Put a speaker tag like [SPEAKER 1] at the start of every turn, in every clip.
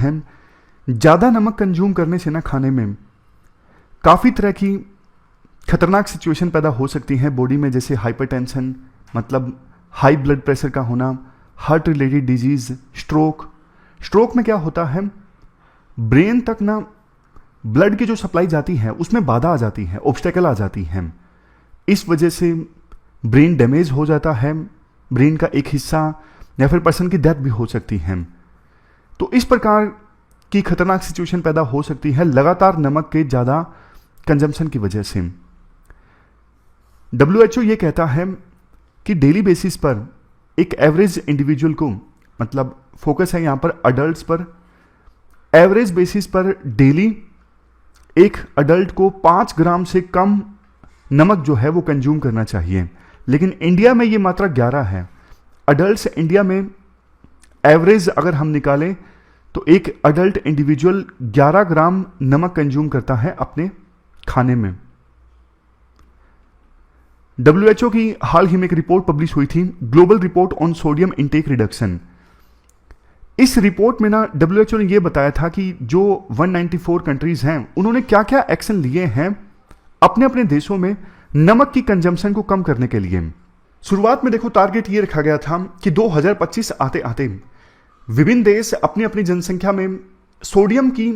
[SPEAKER 1] हैं, ज़्यादा नमक कंज्यूम करने से ना खाने में काफ़ी तरह की खतरनाक सिचुएशन पैदा हो सकती हैं बॉडी में, जैसे हाइपरटेंशन मतलब हाई ब्लड प्रेशर का होना, हार्ट रिलेटेड डिजीज़, स्ट्रोक में क्या होता है, ब्रेन तक ना ब्लड की जो सप्लाई जाती है उसमें बाधा आ जाती है, ऑब्स्टेकल आ जाती है। इस वजह से ब्रेन डैमेज हो जाता है, ब्रेन का एक हिस्सा, या फिर पर्सन की डेथ भी हो सकती है। तो इस प्रकार की खतरनाक सिचुएशन पैदा हो सकती है लगातार नमक के ज़्यादा कंजम्पशन की वजह से। WHO ये कहता है कि डेली बेसिस पर एक एवरेज इंडिविजुअल को, मतलब फोकस है यहाँ पर अडल्ट्स पर, एवरेज बेसिस पर डेली एक अडल्ट को 5 ग्राम से कम नमक जो है वो कंज्यूम करना चाहिए। लेकिन इंडिया में ये मात्रा 11 है। अडल्ट्स इंडिया में एवरेज अगर हम निकालें तो एक अडल्ट इंडिविजुअल 11 ग्राम नमक कंज्यूम करता है अपने खाने में। WHO की हाल ही में एक रिपोर्ट पब्लिश हुई थी, global report on sodium intake reduction. इस रिपोर्ट में ना WHO ने यह बताया था कि जो 194 कंट्रीज हैं उन्होंने क्या क्या एक्शन लिए हैं अपने अपने देशों में नमक की कंजम्पशन को कम करने के लिए। शुरुआत में देखो टारगेट ये रखा गया था कि 2025 आते आते विभिन्न देश अपनी अपनी जनसंख्या में सोडियम की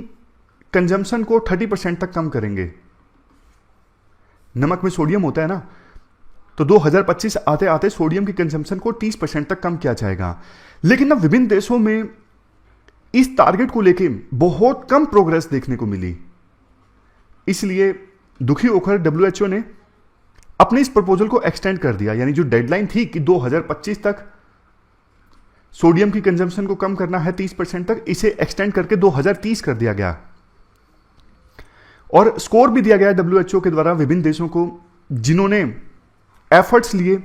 [SPEAKER 1] कंजम्पशन को 30% तक कम करेंगे। नमक में सोडियम होता है ना, तो 2025 आते आते सोडियम की कंजम्पशन को 30% तक कम किया जाएगा। लेकिन ना विभिन्न देशों में इस टारगेट को लेके बहुत कम प्रोग्रेस देखने को मिली। इसलिए दुखी होकर WHO ने अपने इस प्रपोजल को एक्सटेंड कर दिया, यानी जो डेडलाइन थी कि 2025 तक सोडियम की कंजम्पशन को कम करना है 30% तक, इसे एक्सटेंड करके 2030 कर दिया गया। और स्कोर भी दिया गया WHO के द्वारा विभिन्न देशों को जिन्होंने एफर्ट्स लिए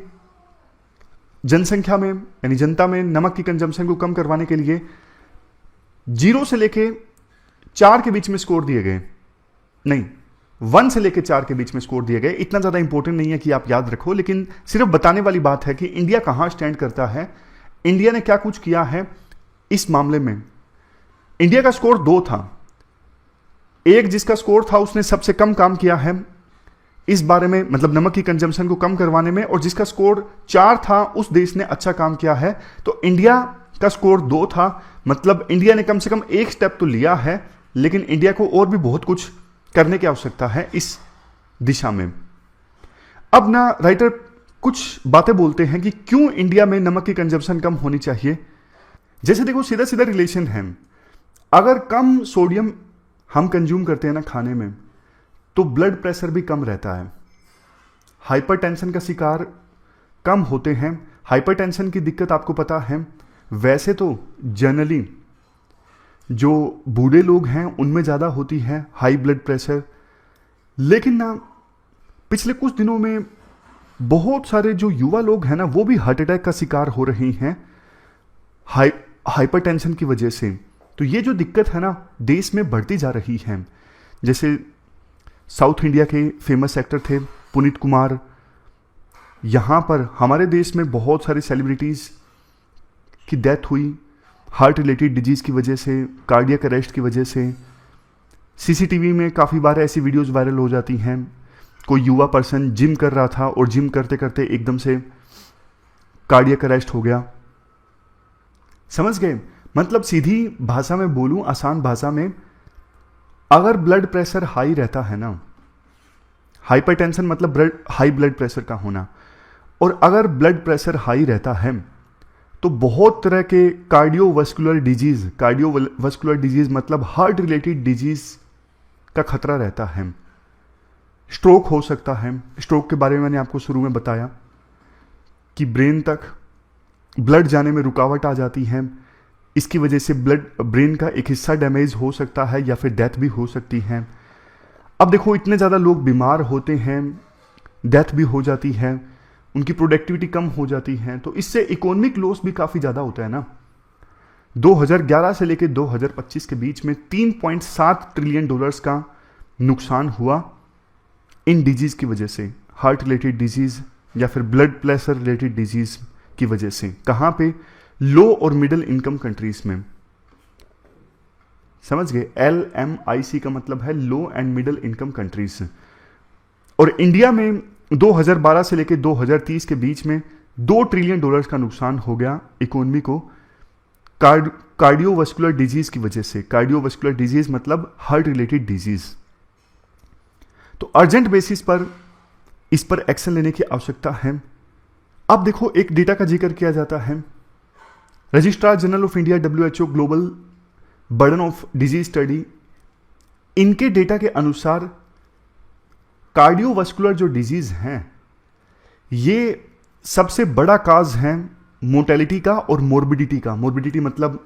[SPEAKER 1] जनसंख्या में, यानी जनता में नमक की कंजम्पशन को कम करवाने के लिए। 0 से लेके 4 के बीच में स्कोर दिए गए, नहीं 1 से लेके 4 के बीच में स्कोर दिए गए। इतना ज्यादा इंपॉर्टेंट नहीं है कि आप याद रखो, लेकिन सिर्फ बताने वाली बात है कि इंडिया कहां स्टैंड करता है, इंडिया ने क्या कुछ किया है इस मामले में। इंडिया का स्कोर 2 था। एक जिसका स्कोर था उसने सबसे कम काम किया है इस बारे में, मतलब नमक की कंजम्पशन को कम करवाने में, और जिसका स्कोर 4 था उस देश ने अच्छा काम किया है। तो इंडिया का स्कोर 2 था, मतलब इंडिया ने कम से कम एक स्टेप तो लिया है, लेकिन इंडिया को और भी बहुत कुछ करने की आवश्यकता है इस दिशा में। अब ना राइटर कुछ बातें बोलते हैं कि क्यों इंडिया में नमक की कंजम्पशन कम होनी चाहिए। जैसे देखो सीधा सीधा रिलेशन है, अगर कम सोडियम हम कंज्यूम करते हैं ना खाने में तो ब्लड प्रेशर भी कम रहता है, हाइपरटेंशन का शिकार कम होते हैं। हाइपरटेंशन की दिक्कत आपको पता है वैसे तो जनरली जो बूढ़े लोग हैं उनमें ज़्यादा होती है हाई ब्लड प्रेशर, लेकिन ना पिछले कुछ दिनों में बहुत सारे जो युवा लोग हैं ना वो भी हार्ट अटैक का शिकार हो रही हैं हाइपरटेंशन की वजह से। तो ये जो दिक्कत है ना देश में बढ़ती जा रही है। जैसे साउथ इंडिया के फेमस एक्टर थे पुनीत कुमार, यहाँ पर हमारे देश में बहुत सारे सेलिब्रिटीज़ की डेथ हुई हार्ट रिलेटेड डिजीज़ की वजह से, कार्डियक अरेस्ट की वजह से। CCTV में काफ़ी बार ऐसी वीडियोज़ वायरल हो जाती हैं, कोई युवा पर्सन जिम कर रहा था और जिम करते करते एकदम से कार्डियक अरेस्ट हो गया। समझ गए? मतलब सीधी भाषा में बोलूं, आसान भाषा में, अगर ब्लड प्रेशर हाई रहता है ना, हाइपरटेंशन मतलब हाई ब्लड प्रेशर का होना, और अगर ब्लड प्रेशर हाई रहता है तो बहुत तरह के कार्डियोवास्कुलर डिजीज मतलब हार्ट रिलेटेड डिजीज का खतरा रहता है। स्ट्रोक हो सकता है। स्ट्रोक के बारे में मैंने आपको शुरू में बताया कि ब्रेन तक ब्लड जाने में रुकावट आ जाती है, इसकी वजह से ब्रेन का एक हिस्सा डैमेज हो सकता है या फिर डेथ भी हो सकती है। अब देखो इतने ज़्यादा लोग बीमार होते हैं, डेथ भी हो जाती है, उनकी प्रोडक्टिविटी कम हो जाती है, तो इससे इकोनॉमिक लॉस भी काफ़ी ज़्यादा होता है ना। 2011 से लेकर 2025 के बीच में $3.7 ट्रिलियन का नुकसान हुआ इन डिजीज़ की वजह से, हार्ट रिलेटेड डिजीज़ या फिर ब्लड प्रेशर रिलेटेड डिजीज़ की वजह से। कहाँ पे? लो और मिडिल इनकम कंट्रीज़ में। समझ गए? LMIC का मतलब है लो एंड मिडिल इनकम कंट्रीज। और इंडिया में 2012 से लेकर 2030 के बीच में $2 ट्रिलियन का नुकसान हो गया इकोनॉमी को कार्डियोवास्कुलर डिजीज की वजह से। कार्डियोवास्कुलर डिजीज मतलब हार्ट रिलेटेड डिजीज। तो अर्जेंट बेसिस पर इस पर एक्शन लेने की आवश्यकता है। अब देखो, एक डेटा का जिक्र किया जाता है, registrar general of India WHO global burden of disease study, इनके डेटा के अनुसार कार्डियोवास्कुलर जो डिजीज हैं ये सबसे बड़ा काज है मोर्टेलिटी का और मोर्बिडिटी का। मोर्बिडिटी मतलब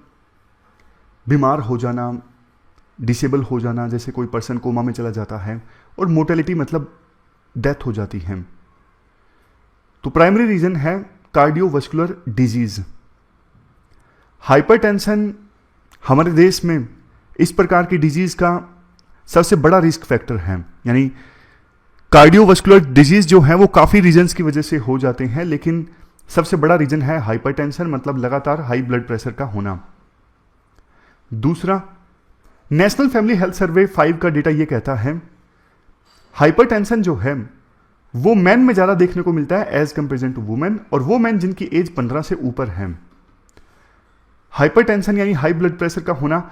[SPEAKER 1] बीमार हो जाना, डिसेबल हो जाना, जैसे कोई पर्सन कोमा में चला जाता है, और मोर्टेलिटी मतलब डेथ हो जाती है। तो प्राइमरी रीजन है कार्डियोवास्कुलर डिजीज। हाइपरटेंशन हमारे देश में इस प्रकार की डिजीज का सबसे बड़ा रिस्क फैक्टर है। यानी कार्डियोवास्कुलर डिजीज जो है वो काफ़ी रीजन्स की वजह से हो जाते हैं, लेकिन सबसे बड़ा रीजन है हाइपरटेंशन, मतलब लगातार हाई ब्लड प्रेशर का होना। दूसरा, नेशनल फैमिली हेल्थ सर्वे 5 का डेटा ये कहता है हाइपरटेंशन जो है वो मैन में ज़्यादा देखने को मिलता है एज कंपेरिजन टू वुमेन, और वो मैन जिनकी एज 15 से ऊपर है। हाइपरटेंशन यानी हाई ब्लड प्रेशर का होना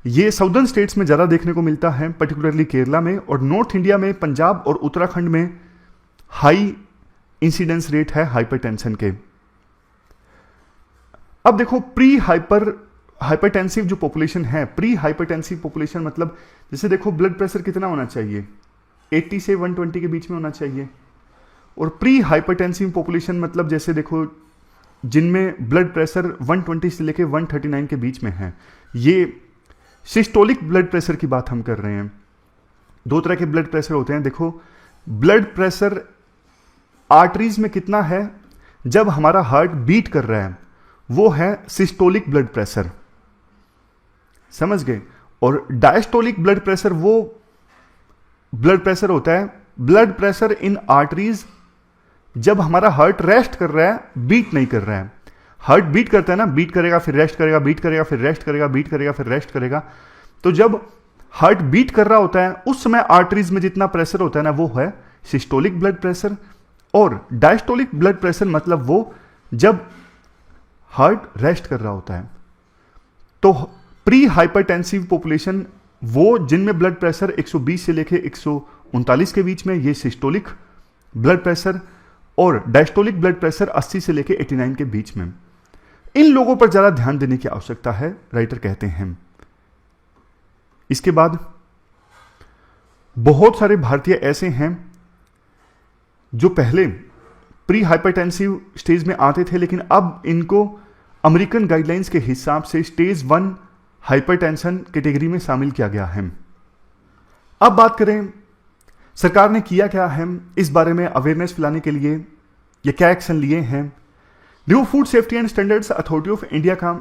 [SPEAKER 1] ये साउदर्न स्टेट्स में ज़्यादा देखने को मिलता है, पर्टिकुलरली केरला में, और नॉर्थ इंडिया में पंजाब और उत्तराखंड में हाई इंसिडेंस रेट है हाइपरटेंशन के। अब देखो, हाइपरटेंसिव जो पॉपुलेशन है, प्री हाइपरटेंसिव पॉपुलेशन मतलब जैसे देखो ब्लड प्रेशर कितना होना चाहिए, 80 से 120 के बीच में होना चाहिए। और प्री हाइपरटेंसिव पॉपुलेशन मतलब जैसे देखो जिनमें ब्लड प्रेशर 120 से लेकर 139 के बीच में है। ये सिस्टोलिक ब्लड प्रेशर की बात हम कर रहे हैं। दो तरह के ब्लड प्रेशर होते हैं। देखो, ब्लड प्रेशर आर्टरीज में कितना है जब हमारा हार्ट बीट कर रहा है, वो है सिस्टोलिक ब्लड प्रेशर, समझ गए? और डायस्टोलिक ब्लड प्रेशर वो ब्लड प्रेशर होता है, ब्लड प्रेशर इन आर्टरीज जब हमारा हार्ट रेस्ट कर रहा है, बीट नहीं कर रहा है। हार्ट बीट करता है ना, बीट करेगा फिर रेस्ट करेगा, बीट करेगा फिर रेस्ट करेगा, बीट करेगा फिर रेस्ट करेगा। तो जब हार्ट बीट कर रहा होता है उस समय आर्टरीज में जितना प्रेशर होता है ना, वो है सिस्टोलिक ब्लड प्रेशर। और डायस्टोलिक ब्लड प्रेशर मतलब वो जब हार्ट रेस्ट कर रहा होता है। तो प्री हाइपरटेंसिव पॉपुलेशन वो जिनमें ब्लड प्रेशर 120 से लेकर 139 के बीच में, ये सिस्टोलिक ब्लड प्रेशर, और डायस्टोलिक ब्लड प्रेशर 80 से लेकर 89 के बीच में। इन लोगों पर ज्यादा ध्यान देने की आवश्यकता है, राइटर कहते हैं। इसके बाद बहुत सारे भारतीय ऐसे हैं जो पहले प्री हाइपरटेंसिव स्टेज में आते थे, लेकिन अब इनको अमेरिकन गाइडलाइंस के हिसाब से स्टेज 1 हाइपरटेंशन कैटेगरी में शामिल किया गया है। अब बात करें सरकार ने किया क्या है इस बारे में अवेयरनेस फैलाने के लिए, या क्या एक्शन लिए हैं। देखो, food safety and standards authority of India का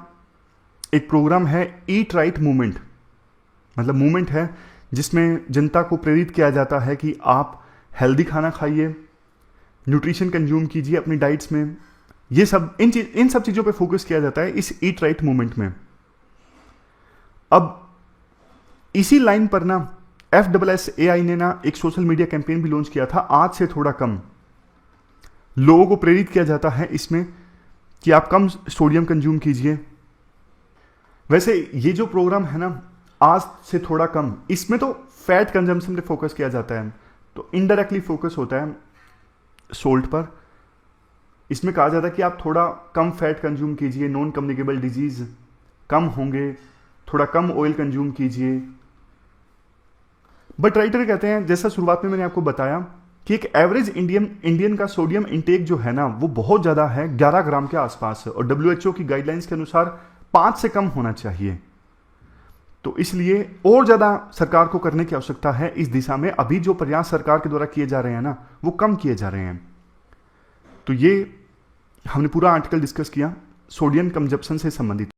[SPEAKER 1] एक प्रोग्राम है ईट राइट मूवमेंट, मतलब मूवमेंट है जिसमें जनता को प्रेरित किया जाता है कि आप हेल्दी खाना खाइए, न्यूट्रिशन कंज्यूम कीजिए अपनी डाइट्स में। ये सब इन सब चीज़ों पे फोकस किया जाता है इस ईट राइट मूवमेंट में। अब इसी लाइन पर ना FSSAI ने ना एक सोशल मीडिया कैंपेन भी लॉन्च किया था, आज से थोड़ा कम। लोगों को प्रेरित किया जाता है इसमें कि आप कम सोडियम कंज्यूम कीजिए। वैसे ये जो प्रोग्राम है ना आज से थोड़ा कम, इसमें तो फैट कंजम्पशन पे फोकस किया जाता है, तो इनडायरेक्टली फोकस होता है सोल्ट पर। इसमें कहा जाता है कि आप थोड़ा कम फैट कंज्यूम कीजिए, नॉन कम्युनिकेबल डिजीज कम होंगे, थोड़ा कम ऑयल कंज्यूम कीजिए। बट राइटर कहते हैं, जैसा शुरुआत में मैंने आपको बताया कि एक एवरेज इंडियन का सोडियम इंटेक जो है ना वो बहुत ज़्यादा है, 11 ग्राम के आसपास है, और WHO की गाइडलाइंस के अनुसार 5 से कम होना चाहिए। तो इसलिए और ज़्यादा सरकार को करने की आवश्यकता है इस दिशा में। अभी जो प्रयास सरकार के द्वारा किए जा रहे हैं ना वो कम किए जा रहे हैं। तो ये हमने पूरा आर्टिकल डिस्कस किया सोडियम कंजप्शन से संबंधित।